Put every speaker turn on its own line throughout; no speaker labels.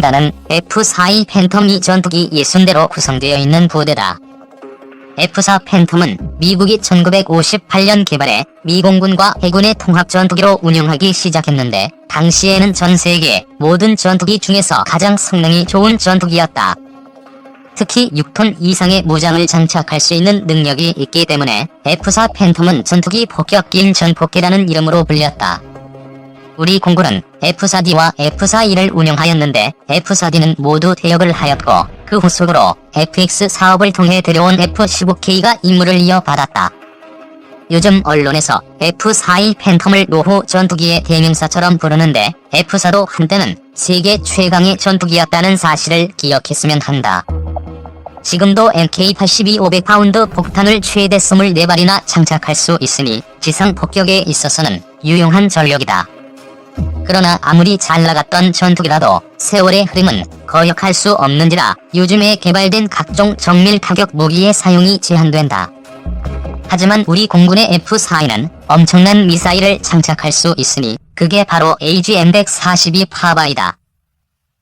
비행단은 F-4E 팬텀 전투기 60대로 구성되어 있는 부대다. F-4 팬텀은 미국이 1958년 개발해 미 공군과 해군의 통합전투기로 운용하기 시작했는데 당시에는 전 세계 모든 전투기 중에서 가장 성능이 좋은 전투기였다. 특히 6톤 이상의 무장을 장착할 수 있는 능력이 있기 때문에 F-4 팬텀은 전투기 폭격기인 전폭기라는 이름으로 불렸다. 우리 공군은 F-4D와 F-4E를 운용하였는데 F-4D는 모두 퇴역을 하였고 그 후속으로 FX 사업을 통해 들여온 F-15K가 임무를 이어받았다. 요즘 언론에서 F-4E 팬텀을 노후 전투기의 대명사처럼 부르는데 F-4도 한때는 세계 최강의 전투기였다는 사실을 기억했으면 한다. 지금도 MK-82 500파운드 폭탄을 최대 24발이나 장착할 수 있으니 지상 폭격에 있어서는 유용한 전력이다. 그러나 아무리 잘 나갔던 전투기라도 세월의 흐름은 거역할 수 없는지라 요즘에 개발된 각종 정밀 타격 무기의 사용이 제한된다. 하지만 우리 공군의 F-4E는 엄청난 미사일을 장착할 수 있으니 그게 바로 AGM-142 파바이다.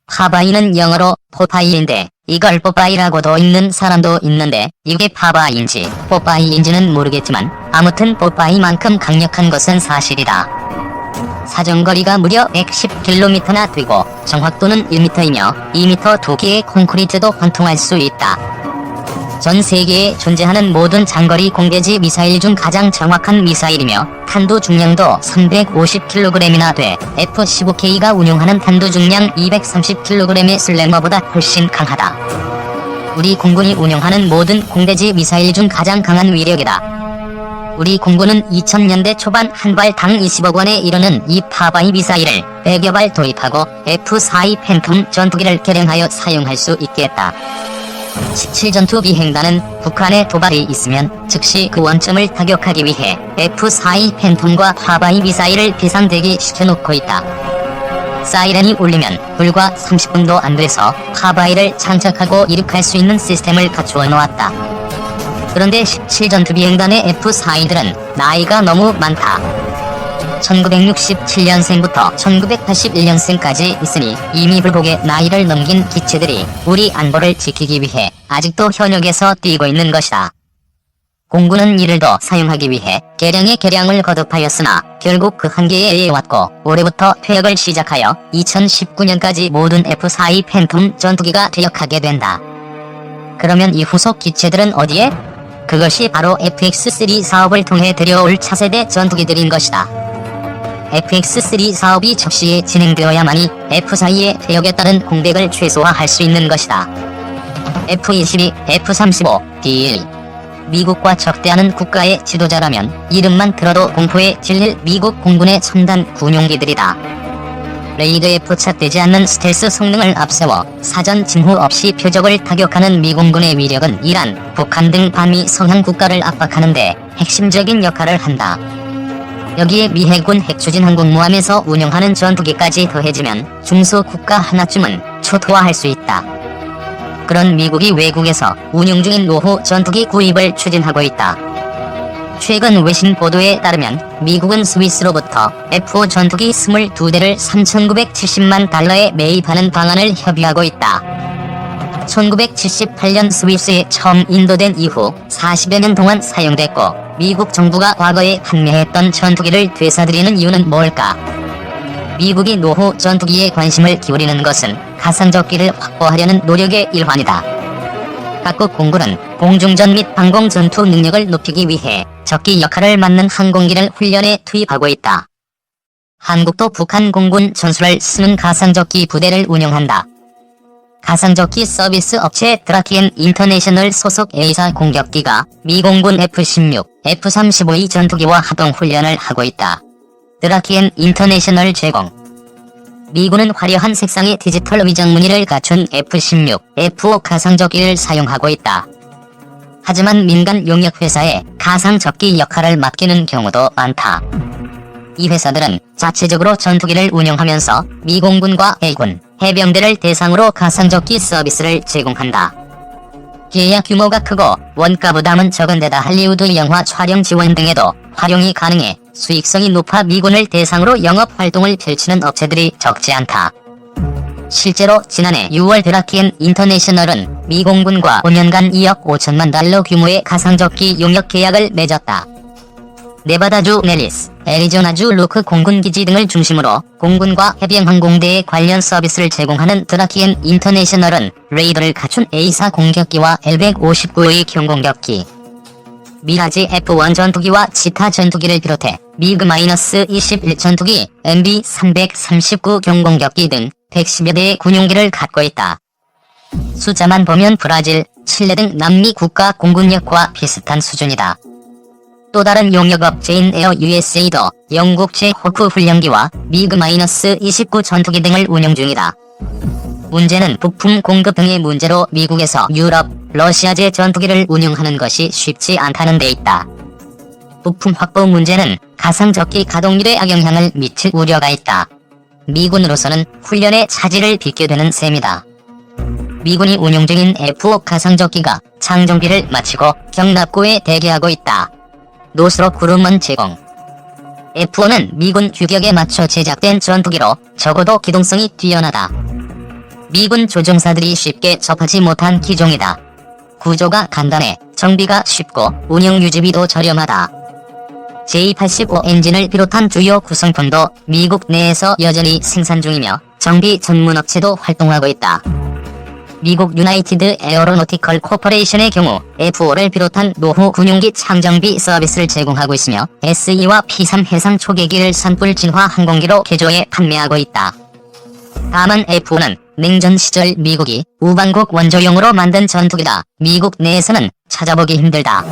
파바이는 영어로 포파이인데 이걸 뽀빠이라고도 읽는 사람도 있는데 이게 파바이인지 뽀빠이인지는 모르겠지만 아무튼 뽀빠이만큼 강력한 것은 사실이다. 사정거리가 무려 110km나 되고 정확도는 1m이며 2m 두께의 콘크리트도 관통할 수 있다. 전 세계에 존재하는 모든 장거리 공대지 미사일 중 가장 정확한 미사일이며 탄두 중량도 350kg이나 돼 F-15K가 운용하는 탄두 중량 230kg의 슬래머보다 훨씬 강하다. 우리 공군이 운용하는 모든 공대지 미사일 중 가장 강한 위력이다. 우리 공군은 2000년대 초반 한 발 당 20억 원에 이르는 이 파바이 미사일을 100여 발 도입하고 F-4E 팬텀 전투기를 개량하여 사용할 수 있게 했다. 17전투 비행단은 북한에 도발이 있으면 즉시 그 원점을 타격하기 위해 F-4E 팬텀과 파바이 미사일을 비상대기 시켜놓고 있다. 사이렌이 울리면 불과 30분도 안 돼서 파바이를 장착하고 이륙할 수 있는 시스템을 갖추어 놓았다. 그런데 17전투 비행단의 F-4E들은 나이가 너무 많다. 1967년생부터 1981년생까지 있으니 이미 불복의 나이를 넘긴 기체들이 우리 안보를 지키기 위해 아직도 현역에서 뛰고 있는 것이다. 공군은 이를 더 사용하기 위해 개량의 개량을 거듭하였으나 결국 그 한계에 의해왔고 올해부터 퇴역을 시작하여 2019년까지 모든 F-4E 팬텀 전투기가 퇴역하게 된다. 그러면 이 후속 기체들은 어디에? 그것이 바로 FX-3 사업을 통해 들여올 차세대 전투기들인 것이다. FX-3 사업이 적시에 진행되어야만이 F-4E의 퇴역에 따른 공백을 최소화할 수 있는 것이다. F-22, F-35, D-1 미국과 적대하는 국가의 지도자라면 이름만 들어도 공포에 질릴 미국 공군의 첨단 군용기들이다. 레이더에 포착되지 않는 스텔스 성능을 앞세워 사전 징후 없이 표적을 타격하는 미공군의 위력은 이란, 북한 등 반미 성향 국가를 압박하는 데 핵심적인 역할을 한다. 여기에 미 해군 핵추진 항공모함에서 운영하는 전투기까지 더해지면 중소국가 하나쯤은 초토화할 수 있다. 그런 미국이 외국에서 운용 중인 노후 전투기 구입을 추진하고 있다. 최근 외신 보도에 따르면 미국은 스위스로부터 F-5 전투기 22대를 3,970만 달러에 매입하는 방안을 협의하고 있다. 1978년 스위스에 처음 인도된 이후 40여 년 동안 사용됐고 미국 정부가 과거에 판매했던 전투기를 되사들이는 이유는 뭘까? 미국이 노후 전투기에 관심을 기울이는 것은 가상적기를 확보하려는 노력의 일환이다. 각국 공군은 공중전 및 항공 전투 능력을 높이기 위해 적기 역할을 맡는 항공기를 훈련에 투입하고 있다. 한국도 북한 공군 전술을 쓰는 가상적기 부대를 운영한다. 가상적기 서비스 업체 드라키엔 인터내셔널 소속 A사 공격기가 미 공군 F-16, F-35E 전투기와 합동훈련을 하고 있다. 드라키엔 인터내셔널 제공. 미군은 화려한 색상의 디지털 위장 무늬를 갖춘 F-16, F-5 가상적기를 사용하고 있다. 하지만 민간 용역 회사에 가상적기 역할을 맡기는 경우도 많다. 이 회사들은 자체적으로 전투기를 운영하면서 미 공군과 해군, 해병대를 대상으로 가상적기 서비스를 제공한다. 계약 규모가 크고 원가 부담은 적은 데다 할리우드 영화 촬영 지원 등에도 활용이 가능해 수익성이 높아 미군을 대상으로 영업 활동을 펼치는 업체들이 적지 않다. 실제로 지난해 6월 드라키엔 인터내셔널은 미 공군과 5년간 2억 5천만 달러 규모의 가상적기 용역 계약을 맺었다. 네바다주 넬리스, 애리조나주 루크 공군기지 등을 중심으로 공군과 해병항공대의 관련 서비스를 제공하는 드라키엔 인터내셔널은 레이더를 갖춘 A사 공격기와 L-159의 경공격기, 미라지 F1 전투기와 치타 전투기를 비롯해 미그-21 전투기, MB-339 경공격기 등 110여 대의 군용기를 갖고 있다. 숫자만 보면 브라질, 칠레 등 남미 국가 공군력과 비슷한 수준이다. 또 다른 용역업체인 에어 USA도 영국제 호크 훈련기와 미그-29 전투기 등을 운용 중이다. 문제는 부품 공급 등의 문제로 미국에서 유럽, 러시아제 전투기를 운용하는 것이 쉽지 않다는 데 있다. 부품 확보 문제는 가상적기 가동률에 악영향을 미칠 우려가 있다. 미군으로서는 훈련에 차질을 빚게 되는 셈이다. 미군이 운용 중인 F5 가상적기가 장정비를 마치고 경납고에 대기하고 있다. 노스로 그룹먼 제공. F5는 미군 규격에 맞춰 제작된 전투기로 적어도 기동성이 뛰어나다. 미군 조종사들이 쉽게 접하지 못한 기종이다. 구조가 간단해 정비가 쉽고 운영 유지비도 저렴하다. J-85 엔진을 비롯한 주요 구성품도 미국 내에서 여전히 생산 중이며 정비 전문업체도 활동하고 있다. 미국 유나이티드 에어로노티컬 코퍼레이션의 경우 F5를 비롯한 노후 군용기 창정비 서비스를 제공하고 있으며 SE와 P3 해상 초계기를 산불 진화 항공기로 개조해 판매하고 있다. 다만 F5는 냉전 시절 미국이 우방국 원조용으로 만든 전투기다. 미국 내에서는 찾아보기 힘들다.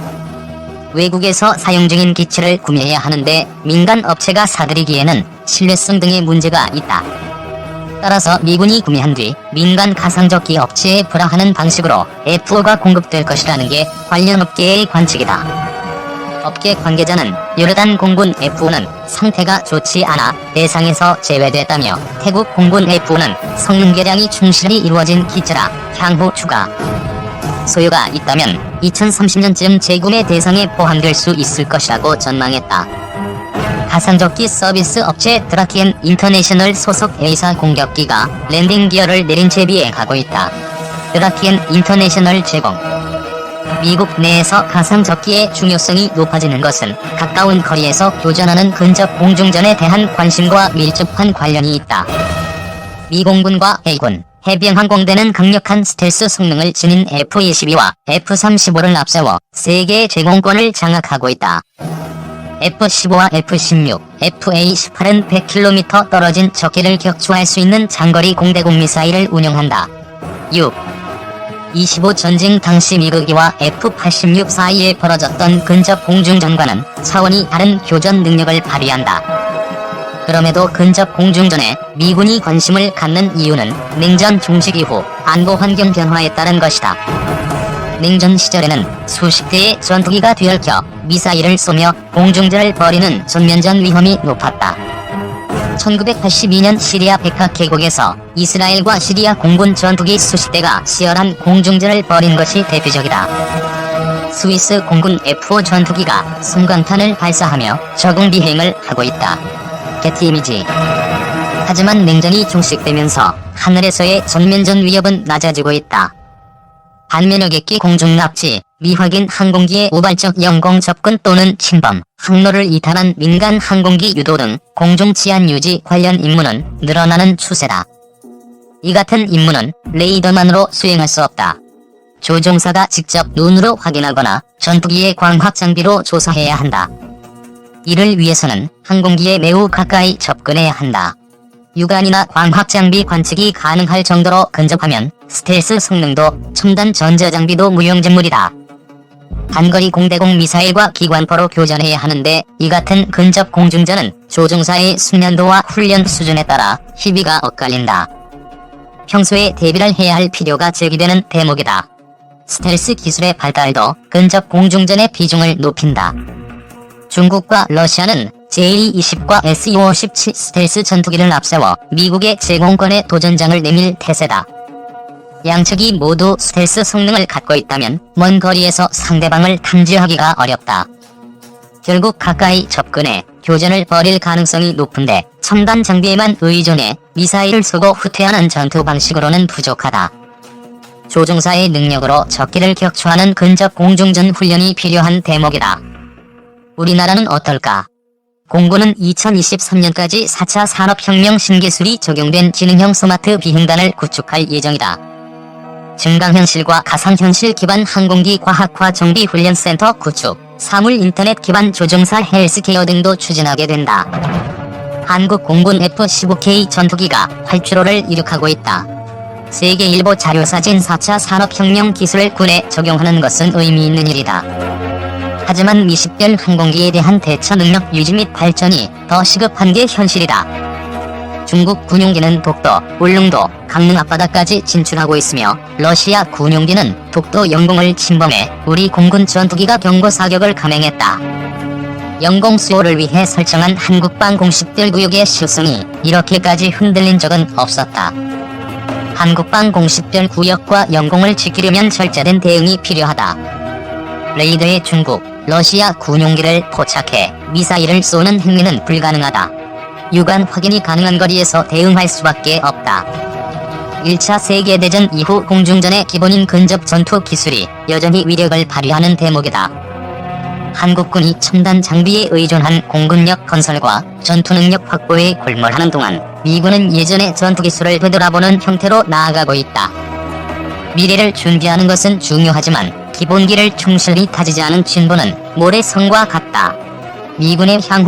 외국에서 사용 중인 기체를 구매해야 하는데 민간 업체가 사들이기에는 신뢰성 등의 문제가 있다. 따라서 미군이 구매한 뒤 민간 가상적기 업체에 불화하는 방식으로 F5가 공급될 것이라는 게 관련 업계의 관측이다. 업계 관계자는 요르단 공군 F5는 상태가 좋지 않아 대상에서 제외됐다며 태국 공군 F5는 성능 개량이 충실히 이루어진 기체라 향후 추가 소요가 있다면 2030년쯤 재구매 대상에 포함될 수 있을 것이라고 전망했다. 가상적기 서비스 업체 드라키엔 인터내셔널 소속 A사 공격기가 랜딩 기어를 내린 채 비행하고 있다. 드라키엔 인터내셔널 제공. 미국 내에서 가상적기의 중요성이 높아지는 것은 가까운 거리에서 교전하는 근접 공중전에 대한 관심과 밀접한 관련이 있다. 미 공군과 해군, 해병항공대는 강력한 스텔스 성능을 지닌 F-22와 F-35를 앞세워 세계의 제공권을 장악하고 있다. F-15와 F-16, FA-18은 100km 떨어진 적기를 격추할 수 있는 장거리 공대공 미사일을 운용한다. 6. 25 전쟁 당시 미국기와 F-86 사이에 벌어졌던 근접 공중전과는 차원이 다른 교전 능력을 발휘한다. 그럼에도 근접 공중전에 미군이 관심을 갖는 이유는 냉전 종식 이후 안보 환경 변화에 따른 것이다. 냉전 시절에는 수십 대의 전투기가 뒤얽혀 미사일을 쏘며 공중전을 벌이는 전면전 위험이 높았다. 1982년 시리아 베카 계곡에서 이스라엘과 시리아 공군 전투기 수십 대가 치열한 공중전을 벌인 것이 대표적이다. 스위스 공군 F5 전투기가 섬광탄을 발사하며 적응 비행을 하고 있다. 게티 이미지. 하지만 냉전이 종식되면서 하늘에서의 전면전 위협은 낮아지고 있다. 반면여객기 공중납치, 미확인 항공기의 우발적 영공 접근 또는 침범, 항로를 이탈한 민간 항공기 유도 등 공중치안 유지 관련 임무는 늘어나는 추세다. 이 같은 임무는 레이더만으로 수행할 수 없다. 조종사가 직접 눈으로 확인하거나 전투기의 광학 장비로 조사해야 한다. 이를 위해서는 항공기에 매우 가까이 접근해야 한다. 육안이나 광학장비 관측이 가능할 정도로 근접하면 스텔스 성능도 첨단 전자장비도 무용지물이다. 단거리 공대공 미사일과 기관포로 교전해야 하는데 이 같은 근접 공중전은 조종사의 숙련도와 훈련 수준에 따라 희비가 엇갈린다. 평소에 대비를 해야 할 필요가 제기되는 대목이다. 스텔스 기술의 발달도 근접 공중전의 비중을 높인다. 중국과 러시아는 J-20과 SU-57 스텔스 전투기를 앞세워 미국의 제공권에 도전장을 내밀 태세다. 양측이 모두 스텔스 성능을 갖고 있다면 먼 거리에서 상대방을 탐지하기가 어렵다. 결국 가까이 접근해 교전을 벌일 가능성이 높은데 첨단 장비에만 의존해 미사일을 쏘고 후퇴하는 전투 방식으로는 부족하다. 조종사의 능력으로 적기를 격추하는 근접 공중전 훈련이 필요한 대목이다. 우리나라는 어떨까? 공군은 2023년까지 4차 산업혁명 신기술이 적용된 지능형 스마트 비행단을 구축할 예정이다. 증강현실과 가상현실 기반 항공기 과학화 정비훈련센터 구축, 사물 인터넷 기반 조종사 헬스케어 등도 추진하게 된다. 한국 공군 F-15K 전투기가 활주로를 이룩하고 있다. 세계일보 자료사진 4차 산업혁명 기술을 군에 적용하는 것은 의미 있는 일이다. 하지만 미식별 항공기에 대한 대처 능력 유지 및 발전이 더 시급한 게 현실이다. 중국 군용기는 독도, 울릉도, 강릉 앞바다까지 진출하고 있으며 러시아 군용기는 독도 영공을 침범해 우리 공군 전투기가 경고 사격을 감행했다. 영공 수호를 위해 설정한 한국방 공식들 구역의 실성이 이렇게까지 흔들린 적은 없었다. 한국방 공식별 구역과 영공을 지키려면 철저된 대응이 필요하다. 레이더에 중국, 러시아 군용기를 포착해 미사일을 쏘는 행위는 불가능하다. 유관 확인이 가능한 거리에서 대응할 수밖에 없다. 1차 세계대전 이후 공중전의 기본인 근접 전투 기술이 여전히 위력을 발휘하는 대목이다. 한국군이 첨단 장비에 의존한 공군력 건설과 전투 능력 확보에 골몰하는 동안 미군은 예전의 전투 기술을 되돌아보는 형태로 나아가고 있다. 미래를 준비하는 것은 중요하지만 기본기를 충실히 다지지 않은 진보는 모래성과 같다. 미군의 향후